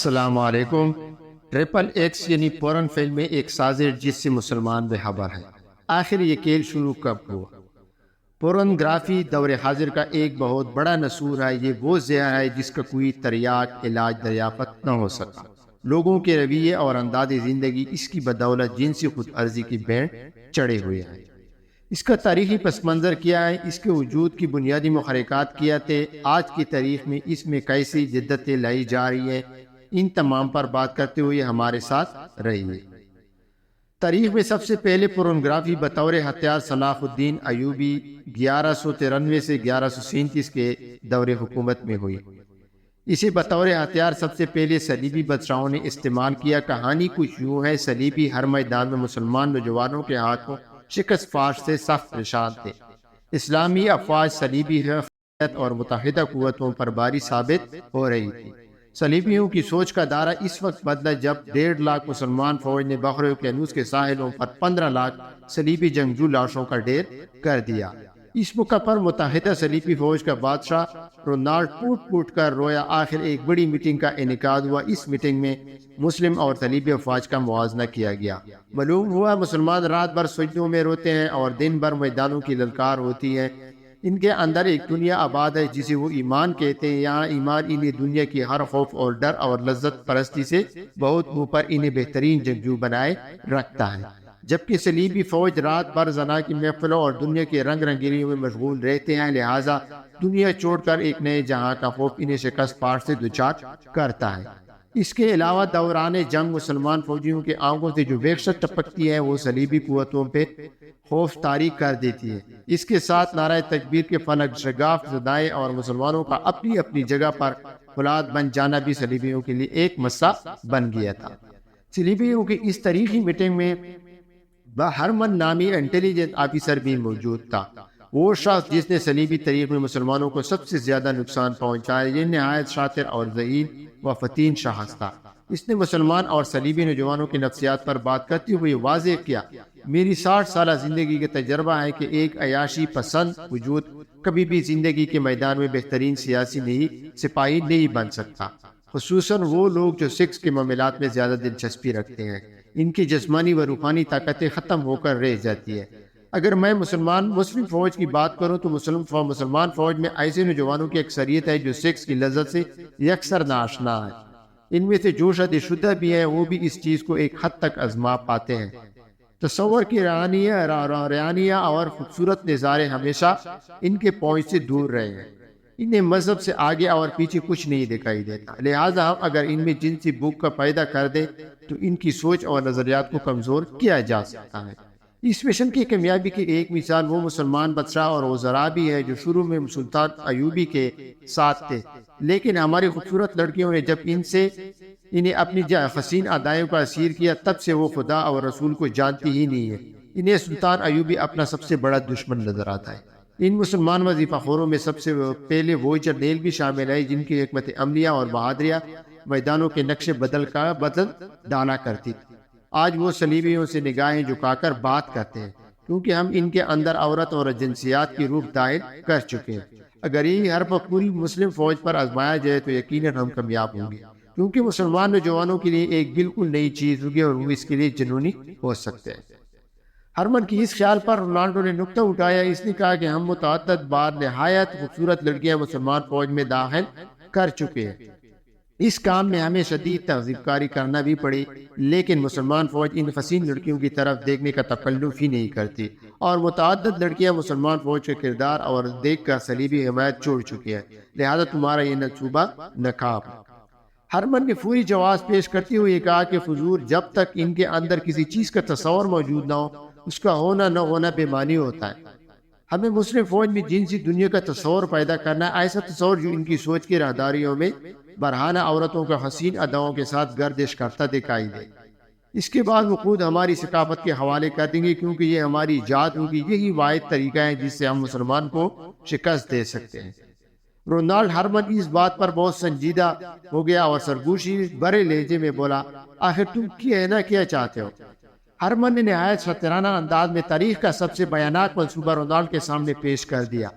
السلام علیکم۔ Triple x یعنی پورن فلم میں ایک سازش جس سے مسلمان بے خبر ہے۔ آخر یہ کھیل شروع کب ہوا؟ پورن گرافی دور حاضر کا ایک بہت بڑا نسور ہے۔ یہ وہ زہر ہے جس کا کوئی تریاق علاج دریافت نہ ہو سکا۔ لوگوں کے رویے اور انداز زندگی اس کی بدولت جنسی خود عرضی کی بینڈ چڑھے ہوئے ہیں۔ اس کا تاریخی پس منظر کیا ہے؟ اس کے وجود کی بنیادی محرکات کیا تھے؟ آج کی تاریخ میں اس میں کیسی جدتیں لائی جا رہی ہیں؟ ان تمام پر بات کرتے ہوئے ہمارے ساتھ رہیے۔ تاریخ میں سب سے پہلے پورنوگرافی بطور ہتھیار صلاح الدین ایوبی 1193 سے 1137 کے دور حکومت میں ہوئی۔ اسے بطور ہتھیار سب سے پہلے صلیبی بادشاہوں نے استعمال کیا۔ کہانی کچھ یوں ہے، صلیبی ہر میدان میں مسلمان نوجوانوں کے ہاتھوں شکست فاش سے سخت پریشان تھے۔ اسلامی افواج صلیبی حفاظت اور متحدہ قوتوں پر بھاری ثابت ہو رہی تھی۔ صلیبیوں کی سوچ کا دائرہ اس وقت بدلا جب 1.5 لاکھ مسلمان فوج نے بحر اوقیانوس کے ساحلوں پر 15 لاکھ صلیبی جنگجو لاشوں کا ڈھیر کر دیا۔ اس موقع پر متحدہ صلیبی فوج کا بادشاہ رونالڈ پھوٹ پھوٹ کر رویا۔ آخر ایک بڑی میٹنگ کا انعقاد ہوا۔ اس میٹنگ میں مسلم اور صلیبی افواج کا موازنہ کیا گیا۔ معلوم ہوا مسلمان رات بھر سجدوں میں روتے ہیں اور دن بھر میدانوں کی للکار ہوتی ہے۔ ان کے اندر ایک دنیا آباد ہے جسے وہ ایمان کہتے ہیں۔ یہاں ایمان انہیں دنیا کی ہر خوف اور ڈر اور لذت پرستی سے بہت اوپر انہیں بہترین جنگجو بنائے رکھتا ہے۔ جبکہ صلیبی فوج رات بھر زنا کی محفلوں اور دنیا کے رنگ رنگیلیوں میں مشغول رہتے ہیں، لہٰذا دنیا چھوڑ کر ایک نئے جہاں کا خوف انہیں شکست پاٹ سے دوچار کرتا ہے۔ اس کے علاوہ دوران جنگ مسلمان فوجیوں کے آنکھوں سے جو وحشت ٹپکتی ہے وہ صلیبی قوتوں پہ خوف طاری کر دیتی ہے۔ اس کے ساتھ نعرہ تکبیر کے فلک شگاف زدائیں اور مسلمانوں کا اپنی اپنی جگہ پر فولاد بن جانا بھی صلیبیوں کے لیے ایک مسئلہ بن گیا تھا۔ صلیبیوں کی اس تاریخی میٹنگ میں ہرمن نامی انٹیلیجنس آفیسر بھی موجود تھا۔ وہ شخص جس نے صلیبی تاریخ میں مسلمانوں کو سب سے زیادہ نقصان پہنچایا۔ یہ نہایت شاطر اور ذہین و فتین شخص تھا۔ اس نے مسلمان اور صلیبی نوجوانوں کی نفسیات پر بات کرتے ہوئے واضح کیا، میری 60 سالہ زندگی کا تجربہ ہے کہ ایک عیاشی پسند وجود کبھی بھی زندگی کے میدان میں بہترین سیاسی سپاہی نہیں بن سکتا، خصوصاً وہ لوگ جو سیکس کے معاملات میں زیادہ دلچسپی رکھتے ہیں۔ ان کی جسمانی و روحانی طاقتیں ختم ہو کر رہ جاتی ہے۔ اگر میں مسلم فوج کی بات کروں تو مسلمان فوج میں ایسے نوجوانوں کی اکثریت ہے جو سیکس کی لذت سے یکسر ناآشنا ہے۔ ان میں سے جو شادی شدہ بھی ہیں وہ بھی اس چیز کو ایک حد تک آزما پاتے ہیں۔ تصور کی ریانیہ اور خوبصورت نظارے ہمیشہ ان کے پہنچ سے دور رہے ہیں۔ انہیں مذہب سے آگے اور پیچھے کچھ نہیں دکھائی دیتا، لہٰذا ہم اگر ان میں جنسی بھوک کا پیدا کر دیں تو ان کی سوچ اور نظریات کو کمزور کیا جا سکتا ہے۔ اس مشن کی کامیابی کی ایک مثال وہ مسلمان بادشاہ اور وزراء بھی ہے جو شروع میں سلطان ایوبی کے ساتھ تھے، لیکن ہماری خوبصورت لڑکیوں نے جب انہیں اپنی حسین ادائیوں کا اسیر کیا تب سے وہ خدا اور رسول کو جانتی ہی نہیں ہے۔ انہیں سلطان ایوبی اپنا سب سے بڑا دشمن نظر آتا ہے۔ ان مسلمان وظیفہ خوروں میں سب سے پہلے وہ جرنیل بھی شامل ہے جن کی حکمت عملیہ اور بہادریہ میدانوں کے نقشے بدل ڈالا کرتی تھی۔ آج وہ صلیبیوں سے نگاہیں جھکا کر بات کرتے ہیں کیونکہ ہم ان کے اندر عورت اور جنسیات کی روح داخل کر چکے ہیں۔ اگر یہ حرف پوری مسلم فوج پر آزمایا جائے تو یقیناً ہم کامیاب ہوں گے، کیونکہ مسلمان نوجوانوں کے لیے ایک بالکل نئی چیز ہوگی اور وہ اس کے لیے جنونی ہو سکتے ہیں۔ ہرمن کی اس خیال پر رونالڈو نے نکتہ اٹھایا۔ اس نے کہا کہ ہم متعدد بار نہایت خوبصورت لڑکیاں مسلمان فوج میں داخل کر چکے ہیں۔ اس کام میں ہمیں شدید تہذیب کاری کرنا بھی پڑی، لیکن مسلمان فوج ان حسین لڑکیوں کی طرف دیکھنے کا تکلف ہی نہیں کرتی، اور متعدد لڑکیاں مسلمان فوج کے کردار اور دیکھ کر صلیبی حمایت چھوڑ چکی ہیں، لہذا تمہارا یہ منصوبہ ناکام ہے۔ ہرمن نے فوری جواز پیش کرتے ہوئے کہا کہ حضور، جب تک ان کے اندر کسی چیز کا تصور موجود نہ ہو اس کا ہونا نہ ہونا بے معنی ہوتا ہے۔ ہمیں مسلم فوج میں جنسی دنیا کا تصور پیدا کرنا ہے، ایسا تصور جو ان کی سوچ کی راہداریوں میں برہنہ عورتوں کا حسین اداؤں کے ساتھ گردش کرتا دکھائی دے۔ اس کے بعد وہ خود ہماری ثقافت کے حوالے کر دیں گے، کیونکہ یہ ہماری ایجاد ہوگی۔ یہی واحد طریقہ ہے جس سے ہم مسلمان کو شکست دے سکتے ہیں۔ رونالڈ ہرمن اس بات پر بہت سنجیدہ ہو گیا اور سرگوشی برے لہجے میں بولا، آخر تم کہنا کیا چاہتے ہو؟ ہرمن نے نہایت شاطرانہ انداز میں تاریخ کا سب سے بیانات منصوبہ رونالڈ کے سامنے پیش کر دیا۔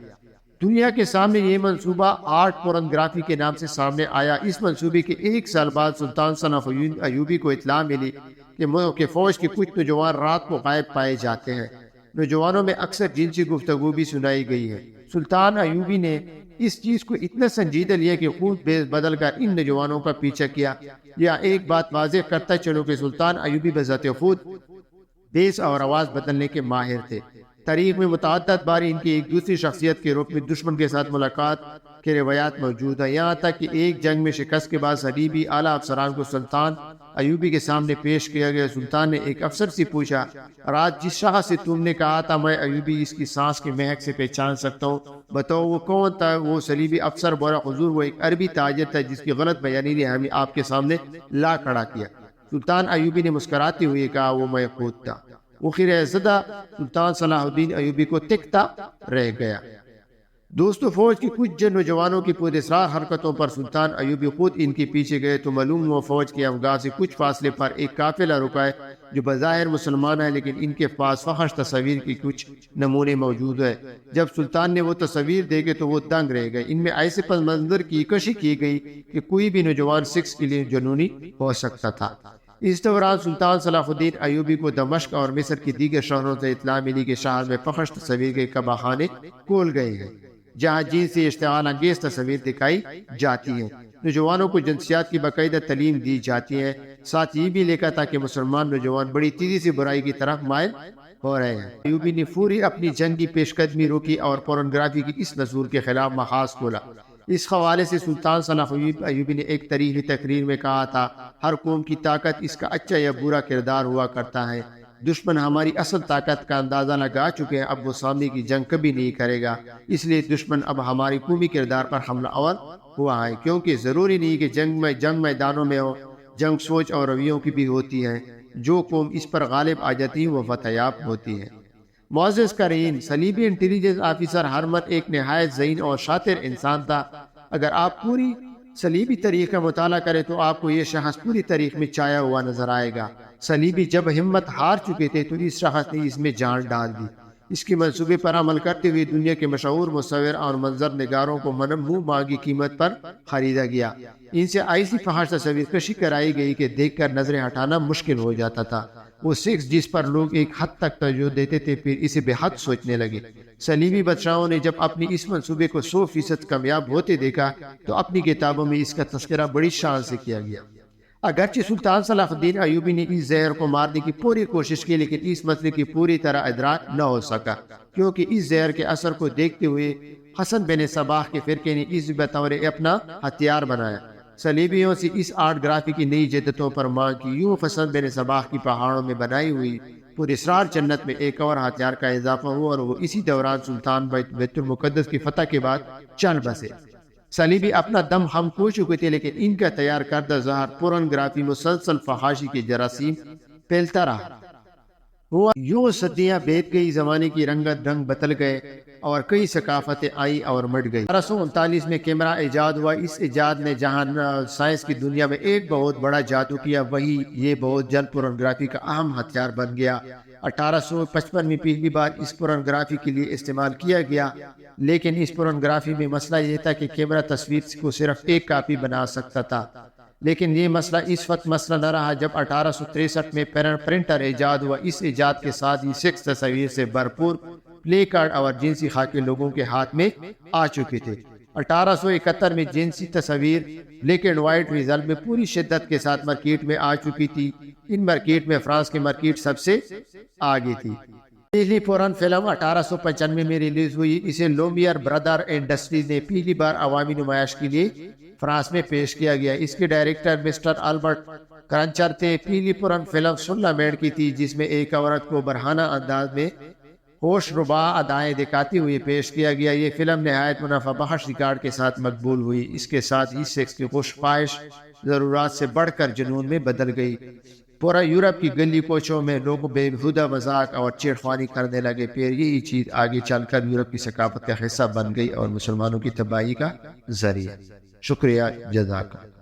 دنیا کے سامنے یہ منصوبہ آرٹ پورنوگرافی کے نام سے سامنے آیا۔ اس منصوبے کے 1 سال بعد سلطان صلاح الدین ایوبی کو اطلاع ملی کہ فوج کے کچھ نوجوان رات کو غائب پائے جاتے ہیں۔ نوجوانوں میں اکثر جنسی گفتگو بھی سنائی گئی ہے۔ سلطان ایوبی نے اس چیز کو اتنا سنجیدہ لیا کہ خود بیس بدل کر ان نوجوانوں کا پیچھا کیا۔ یا ایک بات واضح کرتا چلو کہ سلطان ایوبی بذات خود بیس اور آواز بدلنے کے ماہر تھے۔ تاریخ میں متعدد بار ان کی ایک دوسری شخصیت کے روپ میں دشمن کے ساتھ ملاقات کے روایات موجود ہیں، یہاں تک کہ ایک جنگ میں شکست کے بعد صلیبی اعلیٰ افسران کو سلطان ایوبی کے سامنے پیش کیا گیا۔ سلطان نے ایک افسر سے پوچھا، رات جس شخص سے تم نے کہا تھا میں ایوبی اس کی سانس کی مہک سے پہچان سکتا ہوں، بتاؤ وہ کون تھا؟ وہ صلیبی افسر بولا، حضور وہ ایک عربی تاجر تھا جس کی غلط بیانی نے ہمیں آپ کے سامنے لا کھڑا کیا۔ سلطان ایوبی نے مسکراتے ہوئے کہا، وہ میں خود تھا۔ وہ خیر زدہ سلطان صلاح الدین ایوبی کو تکتا رہ گیا۔ دوستو، فوج کی کچھ نوجوانوں کی پراسرار حرکتوں پر سلطان ایوبی خود ان کے پیچھے گئے تو معلوم ہوا فوج کی افواج سے کچھ فاصلے پر ایک قافلہ رکا ہے جو بظاہر مسلمان ہے، لیکن ان کے پاس فحش تصاویر کی کچھ نمونے موجود ہے۔ جب سلطان نے وہ تصاویر دیکھے تو وہ دنگ رہ گئے۔ ان میں ایسے پس منظر کی کشی کی گئی کہ کوئی بھی نوجوان سکس کے لیے جنونی ہو سکتا تھا۔ اس دوران سلطان صلاح الدین ایوبی کو دمشق اور مصر کی دیگر شہروں سے اطلاع ملی کہ شہر میں فحش تصاویر کے کبا خانے کھول گئے ہیں جہاں جنس سے اشتعال انگیز تصاویر دکھائی جاتی ہیں۔ نوجوانوں کو جنسیات کی باقاعدہ تعلیم دی جاتی ہے۔ ساتھ یہ بھی لکھا تھا کہ مسلمان نوجوان بڑی تیزی سے برائی کی طرف مائل ہو رہے ہیں۔ ایوبی نے فوری اپنی جنگی پیش قدمی روکی اور پورنوگرافی کی اس نسور کے خلاف محاذ کھولا۔ اس حوالے سے سلطان صلاح الدین ایوبی نے ایک تاریخی تقریر میں کہا تھا، ہر قوم کی طاقت اس کا اچھا یا برا کردار ہوا کرتا ہے۔ دشمن ہماری اصل طاقت کا اندازہ لگا چکے ہیں، اب وہ سامنے کی جنگ کبھی نہیں کرے گا، اس لیے دشمن اب ہماری قومی کردار پر حملہ آور ہوا ہے، کیونکہ ضروری نہیں کہ جنگ میدانوں میں ہو، جنگ سوچ اور رویوں کی بھی ہوتی ہے۔ جو قوم اس پر غالب آ جاتی ہے وہ فتح یاب ہوتی ہے۔ معزز قارئین، صلیبی انٹیلیجنس آفیسر ہرمن ایک نہایت ذہین اور شاطر انسان تھا۔ اگر آپ پوری صلیبی تاریخ کا مطالعہ کریں تو آپ کو یہ شخص پوری تاریخ میں چھایا ہوا نظر آئے گا۔ صلیبی جب ہمت ہار چکے تھے تو اس شخص نے اس میں جان ڈال دی۔ اس کے منصوبے پر عمل کرتے ہوئے دنیا کے مشہور مصور اور منظر نگاروں کو منہ مانگی قیمت پر خریدا گیا۔ ان سے ایسی فحش تصاویر کشی کرائی گئی کہ دیکھ کر نظریں ہٹانا مشکل ہو جاتا تھا۔ وہ سیکس جس پر لوگ ایک حد تک توجہ دیتے تھے پھر اسے بے حد سوچنے لگے۔ صلیبی بادشاہوں نے جب اپنی اس منصوبے کو 100% کامیاب ہوتے دیکھا تو اپنی کتابوں میں اس کا تذکرہ بڑی شان سے کیا گیا۔ اگرچہ سلطان صلاح الدین ایوبی نے اس زہر کو مارنے کی پوری کوشش کی، لیکن اس مسئلے کی پوری طرح ادراک نہ ہو سکا، کیونکہ اس زہر کے اثر کو دیکھتے ہوئے حسن بن صباح کے فرقے نے اس بطور اپنا ہتھیار بنایا۔ صلیبیوں سے اس آرٹ گرافی کی نئی جدتوں پر مانگ کی، یوں حسن بن صباح کی پہاڑوں میں بنائی ہوئی پراسرار جنت میں ایک اور ہتھیار کا اضافہ ہوا اور وہ اسی دوران سلطان بیت المقدس کی فتح کے بعد چل بسے۔ صلیبی اپنا دم ہم کھو چکے تھے، لیکن ان کا تیار کردہ زہر پورنوگرافی مسلسل فحاشی کے جراثیم پھیلتا رہا۔ ہوا یوں صدیاں بیت گئی، زمانے کی رنگت رنگ بدل گئے اور کئی ثقافتیں آئی اور مٹ گئی۔ 1839 میں کیمرہ ایجاد ہوا۔ اس ایجاد نے جہاں سائنس کی دنیا میں ایک بہت بڑا جادو کیا، وہی یہ بہت جلد پورنوگرافی کا اہم ہتھیار بن گیا۔ 1855 میں پہلی بار اس پورنوگرافی کے لیے استعمال کیا گیا، لیکن اس پورنوگرافی میں مسئلہ یہ تھا کہ کیمرہ تصویر کو صرف ایک کاپی بنا سکتا تھا، لیکن یہ مسئلہ اس وقت مسئلہ نہ رہا جب 1863 میں پرنٹر ایجاد ہوا۔ اس ایجاد کے ساتھ ہی 6 تصاویر سے بھرپور پلے کارڈ اور جنسی خاکے لوگوں کے ہاتھ میں آ چکے تھے۔ 1871 میں جنسی تصاویر بلیک اینڈ وائٹ ریزلٹ میں پوری شدت کے ساتھ مارکیٹ میں آ چکی تھی۔ ان مارکیٹ میں فرانس کی مارکیٹ سب سے آگے تھی۔ پہلی پورن فلم 1895 میں ریلیز ہوئی۔ اسے لومیئر برادر انڈسٹریز نے پہلی بار عوامی نمائش کے لیے فرانس میں پیش کیا گیا۔ اس کے ڈائریکٹر مسٹر آلبرٹ کرنچر تھے۔ پہلی پورن فلم سلہ مینڈ کی تھی، جس میں ایک عورت کو برہنہ انداز میں ہوش ربا ادائیں دکھاتے ہوئے پیش کیا گیا۔ یہ فلم نہایت منافع بخش ریکارڈ کے ساتھ مقبول ہوئی۔ اس کے ساتھ ہی سیکس کی خوش خواہش ضرورات سے بڑھ کر جنون میں بدل گئی۔ پورا یورپ کی گلی کوچوں میں لوگ بے ہودہ مذاق اور چھیڑخوانی کرنے لگے۔ پھر یہی چیز آگے چل کر یورپ کی ثقافت کا حصہ بن گئی اور مسلمانوں کی تباہی کا ذریعہ۔ شکریہ، جزاک اللہ۔